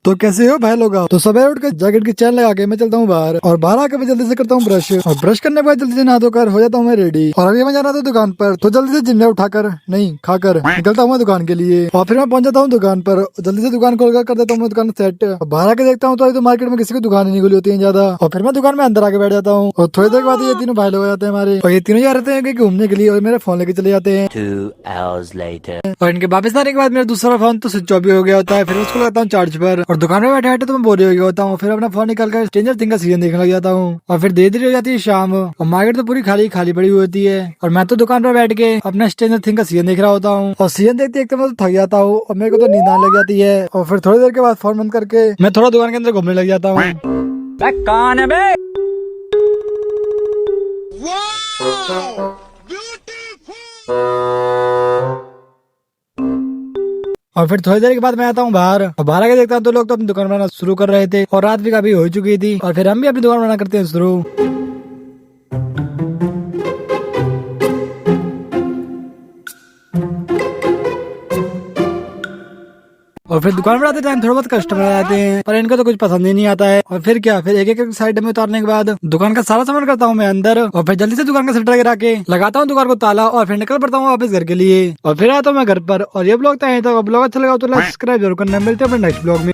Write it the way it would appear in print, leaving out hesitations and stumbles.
तो कैसे हो भाई लोग? तो सुबह उठ के जैकेट की चैन लगा के मैं चलता हूँ बाहर, और बाहर आके मैं जल्दी से करता हूँ ब्रश, और ब्रश करने के बाद जल्दी से नहा धोकर हो जाता हूँ मैं रेडी। और अभी मैं जाना था दुकान पर, तो जल्दी से जिन्हें उठाकर नहीं खाकर निकलता हूँ मैं दुकान के लिए। और फिर मैं पहुंच जाता हूँ दुकान पर, जल्दी से दुकान खोलकर कर देता हूँ मैं दुकान सेट। बाहर आके देखता हूँ तो मार्केट में किसी की दुकान ही नहीं खुली होती है ज्यादा। और फिर मैं दुकान में अंदर आके बैठ जाता हूँ, और थोड़ी देर के बाद ये तीनों भाई लोग जाते हैं हमारे, और ये तीनों जा रहे हैं घूमने के लिए, और मेरा फोन लेके चले जाते हैं। 2 hours later. और इनके वापस आने के बाद मेरा दूसरा फोन तो स्विच ऑफ भी हो गया होता है। फिर उसको लगाता हूँ चार्ज पर, और दुकान में बैठे बैठे तो मैं बोर हो गया होता हूँ। फिर अपना फोन निकाल कर स्ट्रेंजर थिंग्स का सीजन देखने लग जाता हूँ। और फिर धीरे धीरे हो जाती है शाम, और मार्केट तो पूरी खाली खाली पड़ी हुई होती है, और मैं तो दुकान पर बैठ के अपना स्ट्रेंजर थिंग्स का सीजन देख रहा होता हूँ। और सीजन देखते देखते मैं तो थक जाता हूँ, और मेरे को तो नींद आने लग जाती है। और फिर थोड़ी देर के बाद फोन बंद करके मैं थोड़ा दुकान के अंदर घूमने लग जाता हूँ। कौन है बे? और फिर थोड़ी देर के बाद मैं आता हूँ बाहर, और बाहर आके देखता हूँ तो लोग तो अपनी दुकान बनाना शुरू कर रहे थे, और रात भी काफी हो चुकी थी। और फिर हम भी अपनी दुकान बनाना करते हैं शुरू। और फिर दुकान बनाते टाइम थोड़ा बहुत कस्टमर आते हैं, पर इनको तो कुछ पसंद ही नहीं आता है। और फिर क्या, फिर एक एक साइड में उतारने के बाद दुकान का सारा सामान करता हूँ मैं अंदर, और फिर जल्दी से दुकान का शटर गिरा के लगाता हूँ दुकान को ताला, और फिर निकल पड़ता हूँ वापस घर के लिए। और फिर आता हूँ मैं घर पर, और ये ब्लॉग था यहीं तक। ब्लॉग अच्छा लगा तो लाइक सब्सक्राइब जरूर करना। मिलते हैं अपने नेक्स्ट ब्लॉग में।